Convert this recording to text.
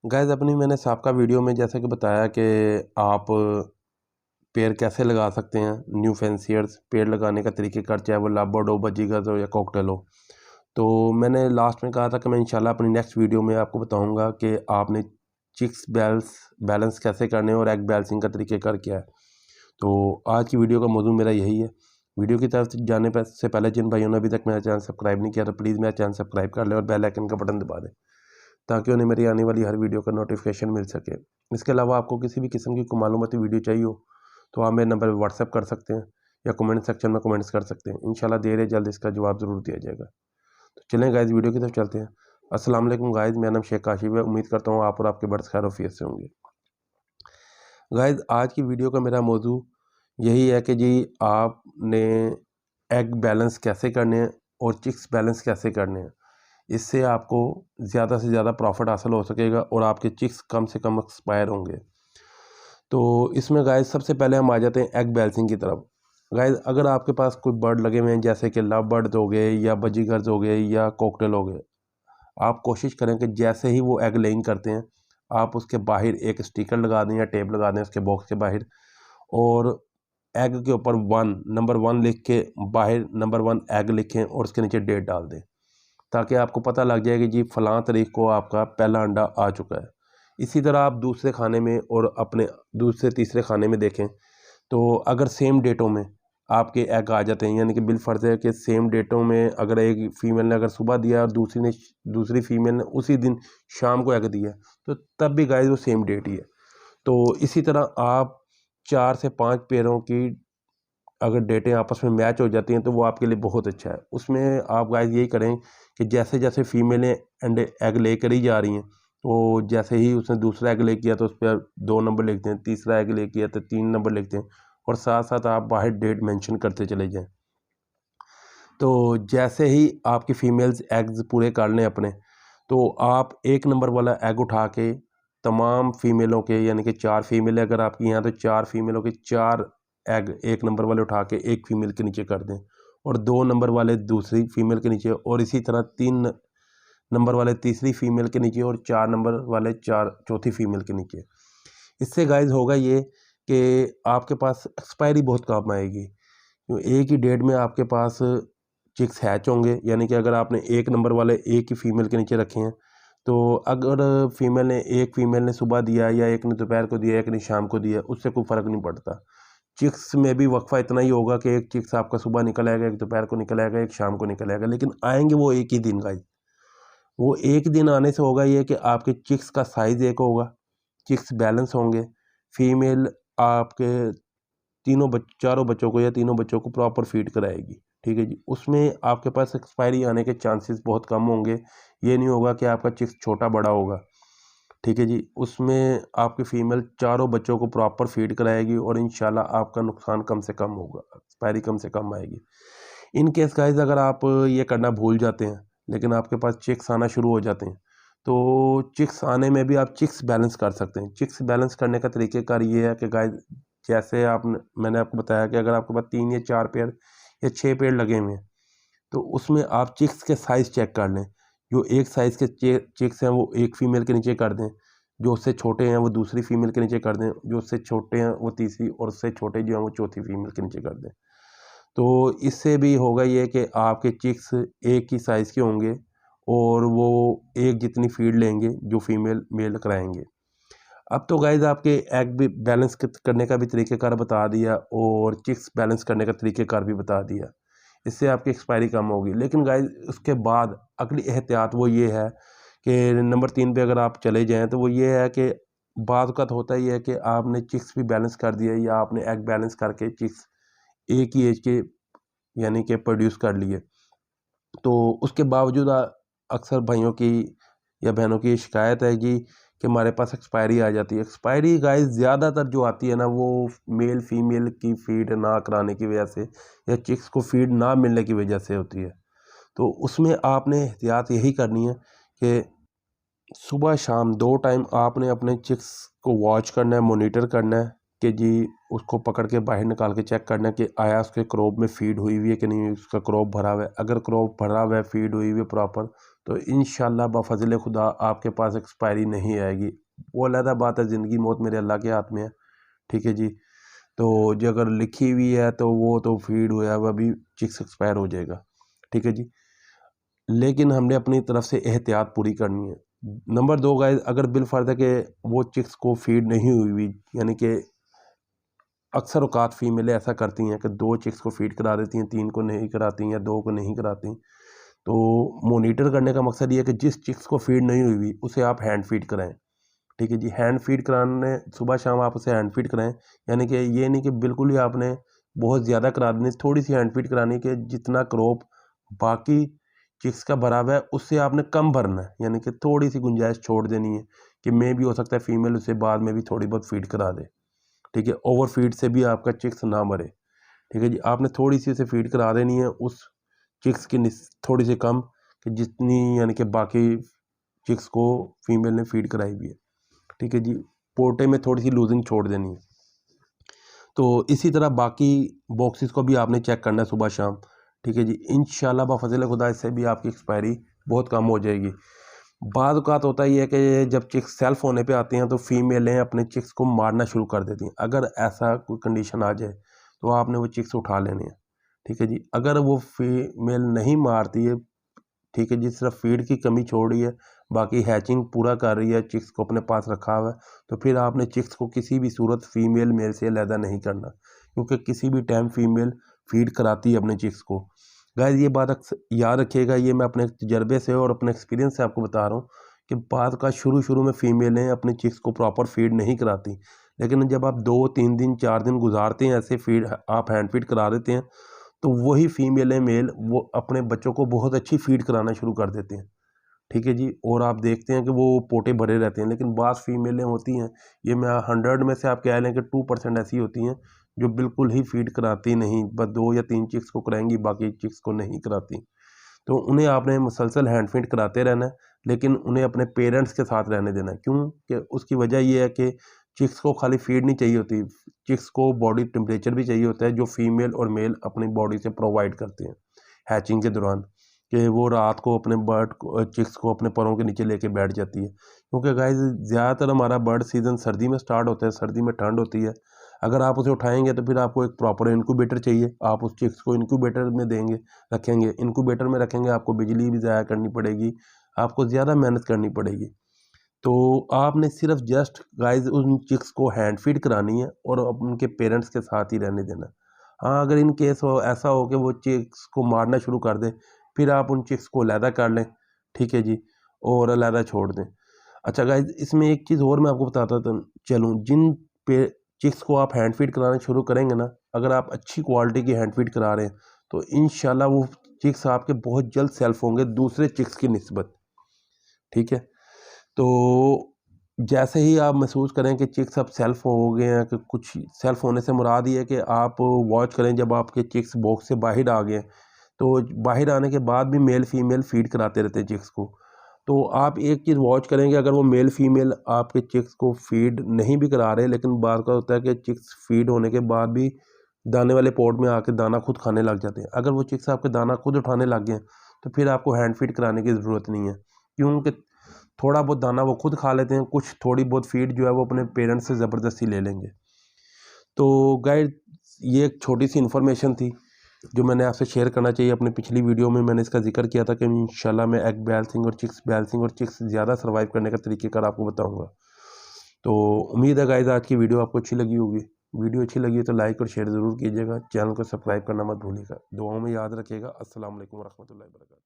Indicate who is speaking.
Speaker 1: Guys अपनी मैंने साबका वीडियो में जैसा कि बताया कि आप पेड़ कैसे लगा सकते हैं। न्यू फैंसियर्स पेड़ लगाने का तरीक़ेकार, चाहे वो लव बर्ड हो, बजीगर्स हो या कॉकटेल हो। तो मैंने लास्ट में कहा था कि मैं इंशाल्लाह अपनी नेक्स्ट वीडियो में आपको बताऊंगा कि आपने चिक्स बैलेंस कैसे करने हैं और एग बैलेंसिंग का तरीक़ेकार क्या है। तो आज की वीडियो का मौजू मेरा यही है। वीडियो की तरफ जाने से पहले जिन भाइयों ने अभी तक मेरा चैनल सब्सक्राइब नहीं किया तो प्लीज़ मेरा चैनल सब्सक्राइब कर लें और बेल आइकन का बटन दबा दें ताकि उन्हें मेरी आने वाली हर वीडियो का नोटिफिकेशन मिल सके। इसके अलावा आपको किसी भी किस्म की कोई मालूमाती वीडियो चाहिए हो तो आप मेरे नंबर पर व्हाट्सएप कर सकते हैं या कमेंट सेक्शन में कमेंट्स कर सकते हैं। इंशाल्लाह देर या जल्द इसका जवाब ज़रूर दिया जाएगा। तो चलें गाइस वीडियो की तरफ चलते हैं। अस्सलाम वालेकुम गाइस, मेरा नाम शेख काशिफ है। उम्मीद करता हूँ आप और आपके बर्ड्स खैर वफियत से होंगे। गाइस आज की वीडियो का मेरा मौजू यही है कि जी आपने एग बैलेंस कैसे करने हैं और चिक्स बैलेंस कैसे करने हैं। इससे आपको ज़्यादा से ज़्यादा प्रॉफिट हासिल हो सकेगा और आपके चिक्स कम से कम एक्सपायर होंगे। तो इसमें गाइस सबसे पहले हम आ जाते हैं एग बैलेंसिंग की तरफ। गाइस अगर आपके पास कोई बर्ड लगे हुए हैं जैसे कि लव बर्ड्स हो गए या बजीगर्स हो गए या कॉकटेल हो गए, आप कोशिश करें कि जैसे ही वो एग लेइंग करते हैं आप उसके बाहर एक स्टिकर लगा दें या टेप लगा दें उसके बॉक्स के बाहर, और एग के ऊपर नंबर 1 लिख के बाहर नंबर 1 एग लिखें और उसके नीचे डेट डाल दें ताकि आपको पता लग जाए कि जी फ़लाँ तारीख को आपका पहला अंडा आ चुका है। इसी तरह आप दूसरे खाने में और अपने दूसरे तीसरे खाने में देखें तो अगर सेम डेटों में आपके एग आ जाते हैं, यानी कि बिलफर्ज़ है कि सेम डेटों में अगर एक फ़ीमेल ने अगर सुबह दिया और दूसरी फ़ीमेल ने उसी दिन शाम को एग दिया तो तब भी गाइस वो सेम डेट ही है। तो इसी तरह आप 4 से 5 पेयरों की अगर डेटें आपस में मैच हो जाती हैं तो वो आपके लिए बहुत अच्छा है। उसमें आप गाइस यही करें कि जैसे जैसे फीमेलें एग ले कर ही जा रही हैं तो जैसे ही उसने दूसरा एग ले किया तो उस पर 2 नंबर लिखते हैं, तीसरा एग ले किया तो 3 नंबर लिखते हैं और साथ साथ आप बाहर डेट मेंशन करते चले जाएं। तो जैसे ही आपकी फीमेल्स एग्स पूरे कर लें अपने, तो आप 1 नंबर वाला एग उठा के तमाम फीमेलों के, यानी कि 4 फीमेल अगर आपकी हैं तो 4 फीमेलों के 4 एग 1 नंबर वाले उठा के एक फीमेल के नीचे कर दें और 2 नंबर वाले दूसरी फीमेल के नीचे और इसी तरह 3 नंबर वाले तीसरी फीमेल के नीचे और 4 नंबर वाले चौथी फीमेल के नीचे। इससे गाइस होगा ये कि आपके पास एक्सपायरी बहुत कम आएगी। तो एक ही डेट में आपके पास चिक्स हैच होंगे, यानी कि अगर आपने 1 नंबर वाले एक ही फीमेल के नीचे रखे हैं तो अगर एक फीमेल ने सुबह दिया या एक ने दोपहर को दिया एक ने शाम को दिया, उससे कोई फ़र्क नहीं पड़ता। चिक्स में भी वक्फा इतना ही होगा कि एक चिक्स आपका सुबह निकल आएगा, एक दोपहर को निकल आएगा, एक शाम को निकल आएगा, लेकिन आएंगे वो एक ही दिन गाइस। वो एक दिन आने से होगा ये कि आपके चिक्स का साइज़ एक होगा, चिक्स बैलेंस होंगे, फीमेल आपके चारों बच्चों को या तीनों बच्चों को प्रॉपर फीड कराएगी। ठीक है जी, उसमें आपके पास एक्सपायरी आने के चांसेस बहुत कम होंगे। ये नहीं होगा कि आपका चिक्स छोटा बड़ा होगा। ठीक है जी, उसमें आपकी फ़ीमेल चारों बच्चों को प्रॉपर फीड कराएगी और इंशाल्लाह आपका नुकसान कम से कम होगा, एक्सपायरी कम से कम आएगी। इन केस गाइस अगर आप ये करना भूल जाते हैं लेकिन आपके पास चिक्स आना शुरू हो जाते हैं तो चिक्स आने में भी आप चिक्स बैलेंस कर सकते हैं। चिक्स बैलेंस करने का तरीक़ेकार ये है कि गाइस जैसे मैंने आपको बताया कि अगर आपके पास 3 या 4 पेयर या 6 पेड़ लगे हुए हैं तो उसमें आप चिक्स के साइज़ चेक कर लें। जो एक साइज़ के चिक्स हैं वो एक फीमेल के नीचे कर दें, जो उससे छोटे हैं वो दूसरी फीमेल के नीचे कर दें, जो उससे छोटे हैं वो तीसरी और उससे छोटे जो हैं वो चौथी फीमेल के नीचे कर दें। तो इससे भी होगा ये कि आपके चिक्स एक ही साइज़ के होंगे और वो एक जितनी फीड लेंगे जो फीमेल मेल कराएंगे। अब तो गाइस आपके एग भी बैलेंस करने का भी तरीक़ेकार बता दिया और चिक्स बैलेंस करने का तरीक़ेकार भी बता दिया। इससे आपकी एक्सपायरी कम होगी। लेकिन गाइस उसके बाद अगली एहतियात वो ये है कि नंबर 3 पे अगर आप चले जाएँ तो वो ये है कि बाज़ औक़ात होता ही है कि आपने चिक्स भी बैलेंस कर दिया या आपने एग बैलेंस करके चिक्स एक ही एज के यानी कि प्रोड्यूस कर लिए। तो उसके बावजूद अक्सर भाइयों की या बहनों की शिकायत है जी कि हमारे पास एक्सपायरी आ जाती है। एक्सपायरी गाइस ज़्यादातर जो आती है ना वो मेल फीमेल की फ़ीड ना कराने की वजह से या चिक्स को फ़ीड ना मिलने की वजह से होती है। तो उसमें आपने एहतियात यही करनी है कि सुबह शाम 2 टाइम आपने अपने चिक्स को वॉच करना है, मॉनिटर करना है के जी उसको पकड़ के बाहर निकाल के चेक करना कि आया उसके क्रॉप में फीड हुई हुई है कि नहीं, उसका क्रॉप भरा हुआ है। अगर क्रॉप भरा हुआ है, फीड हुई हुई है प्रॉपर, तो इंशाल्लाह बफज़ल खुदा आपके पास एक्सपायरी नहीं आएगी। वो अलग बात है, ज़िंदगी मौत मेरे अल्लाह के हाथ में है, ठीक है जी। तो जो अगर लिखी हुई है तो वो तो फीड हुआ वह भी चिक्स एक्सपायर हो जाएगा, ठीक है जी। लेकिन हमने अपनी तरफ से एहतियात पूरी करनी है। नंबर 2 गाइस, अगर बिलफ़र्ज़ है कि वो चिक्स को फीड नहीं हुई हुई, यानी कि अक्सर औक़ात फ़ीमेलें ऐसा करती हैं कि 2 चिक्स को फ़ीड करा देती हैं, 3 को नहीं कराती या 2 को नहीं कराती। तो मॉनिटर करने का मकसद ये है कि जिस चिक्स को फ़ीड नहीं हुई हुई उसे आप हैंड फ़ीड कराएँ, ठीक है जी। हैंड फ़ीड कराने सुबह शाम आप उसे हैंड फ़ीड कराएँ, यानी कि ये नहीं कि बिल्कुल ही आपने बहुत ज़्यादा करा देनी, थोड़ी-सी हैंड फ़ीड करानी कि जितना क्रॉप बाकी चिक्स का भरा हुआ है उससे आपने कम भरना है, यानी कि थोड़ी-सी गुंजाइश छोड़ देनी है कि मे बी हो सकता है फ़ीमेल उसे बाद में भी थोड़ी बहुत फ़ीड करा दे, ठीक है। ओवर फ़ीड से भी आपका चिक्स ना मरे, ठीक है जी। आपने थोड़ी-सी उसे फ़ीड करा देनी है उस चिक्स की थोड़ी-सी कम, कि जितनी यानी कि बाकी चिक्स को फ़ीमेल ने फ़ीड कराई हुई है, ठीक है जी। पोटे में थोड़ी-सी लूज़िंग छोड़ देनी है। तो इसी तरह बाकी बॉक्सेस को भी आपने चेक करना है सुबह शाम, ठीक है जी। इंशाल्लाह बफ़ज़ल खुदा इससे भी आपकी एक्सपायरी बहुत कम हो जाएगी। बाद औक़ात होता ही है कि जब चिक्स सेल्फ होने पे आती हैं तो फ़ीमेलें अपने चिक्स को मारना शुरू कर देती हैं। अगर ऐसा कोई कंडीशन आ जाए तो आपने वो चिक्स उठा लेने हैं, ठीक है जी। अगर वो फ़ीमेल नहीं मारती है, ठीक है जी, सिर्फ फ़ीड की कमी छोड़ रही है, बाकी हैचिंग पूरा कर रही है, चिक्स को अपने पास रखा हुआ है, तो फिर आपने चिक्स को किसी भी सूरत फ़ीमेल मेल से अलहदा नहीं करना, क्योंकि किसी भी टाइम फ़ीमेल फ़ीड कराती है अपने चिक्स को। गाइस ये बात याद रखिएगा, ये मैं अपने तजर्बे से और अपने एक्सपीरियंस से आपको बता रहा हूँ कि बाद का शुरू में फ़ीमेलें अपने चिक्स को प्रॉपर फ़ीड नहीं कराती, लेकिन जब आप 2-3 दिन 4 दिन गुजारते हैं ऐसे फ़ीड आप हैंड फ़ीड करा देते हैं, तो वही फ़ीमेलें मेल वो अपने बच्चों को बहुत अच्छी फ़ीड कराना शुरू कर देते हैं, ठीक है जी। और आप देखते हैं कि वो पोटे भरे रहते हैं। लेकिन बाज़ फ़ीमेलें होती हैं, ये मैं 100 में से आप कह लें कि 2% ऐसी होती हैं जो बिल्कुल ही फ़ीड कराती नहीं, बस 2 या 3 चिक्स को कराएँगी, बाकी चिक्स को नहीं कराती। तो उन्हें आपने मुसलसल हैंड फ़ीड कराते रहना है, लेकिन उन्हें अपने पेरेंट्स के साथ रहने देना है। क्यों? कि उसकी वजह ये है कि चिक्स को खाली फ़ीड नहीं चाहिए होती, चिक्स को बॉडी टेम्परेचर भी चाहिए होता है, जो फ़ीमेल और मेल अपनी बॉडी से प्रोवाइड करते हैं हैचिंग के दौरान, कि वो रात को अपने बर्ड को चिक्स को अपने परों के नीचे लेके बैठ जाती है। क्योंकि गाइस ज़्यादातर हमारा बर्ड सीज़न सर्दी में स्टार्ट होता है, सर्दी में ठंड होती है। अगर आप उसे उठाएँगे तो फिर आपको एक प्रॉपर इनक्यूबेटर चाहिए, आप उस चिक्स को इनक्यूबेटर में देंगे, रखेंगे। इनक्यूबेटर में रखेंगे, आपको बिजली भी ज़ाया करनी पड़ेगी, आपको ज़्यादा मेहनत करनी पड़ेगी। तो आपने सिर्फ जस्ट गाइस उन चिक्स को हैंड फीड करानी है और उनके पेरेंट्स के साथ ही रहने देना। हाँ, अगर इन केस हो ऐसा हो कि वो चिक्स को मारना शुरू कर दें, फिर आप उन चिक्स को अलहदा कर लें, ठीक है जी, और अलहदा छोड़ दें। अच्छा गाइस, इसमें एक चीज़ और मैं आपको बताता तो चलूँ, जिन पे चिक्स को आप हैंड फीड कराना शुरू करेंगे ना, अगर आप अच्छी क्वालिटी की हैंड फीड करा रहे हैं, तो इंशाल्लाह वो चिक्स आपके बहुत जल्द सेल्फ होंगे दूसरे चिक्स की निस्बत, ठीक है। तो जैसे ही आप महसूस करें कि चिक्स अब सेल्फ हो गए हैं, कि कुछ सेल्फ होने से मुराद ये है कि आप वॉच करें जब आपके चिक्स बॉक्स से बाहर आ गए, तो बाहर आने के बाद भी मेल फीमेल फीड कराते रहते हैं चिक्स को। तो आप एक चीज़ वॉच करेंगे, अगर वो मेल फीमेल आपके चिक्स को फीड नहीं भी करा रहे, लेकिन बात का होता है कि चिक्स फीड होने के बाद भी दाने वाले पॉट में आके दाना खुद खाने लग जाते हैं। अगर वो चिक्स आपके दाना खुद उठाने लग गए तो फिर आपको हैंड फीड कराने की ज़रूरत नहीं है, क्योंकि थोड़ा बहुत दाना वो खुद खा लेते हैं, कुछ थोड़ी बहुत फीड जो है वो अपने पेरेंट्स से ज़बरदस्ती ले लेंगे। तो गाइस ये एक छोटी सी इन्फॉर्मेशन थी जो मैंने आपसे शेयर करना चाहिए। अपनी पिछली वीडियो में मैंने इसका जिक्र किया था कि इंशाल्लाह मैं एग बैलेंसिंग और चिक्स ज़्यादा सर्वाइव करने का तरीक़ेकार आपको बताऊंगा। तो उम्मीद है गाइस आज की वीडियो आपको अच्छी लगी होगी। वीडियो अच्छी लगी तो लाइक और शेयर ज़रूर कीजिएगा, चैनल को सब्सक्राइब करना मत भूलिएगा। दुआओं में याद रखिएगा। अस्सलाम वालेकुम रहमतुल्लाहि व बरकातहू।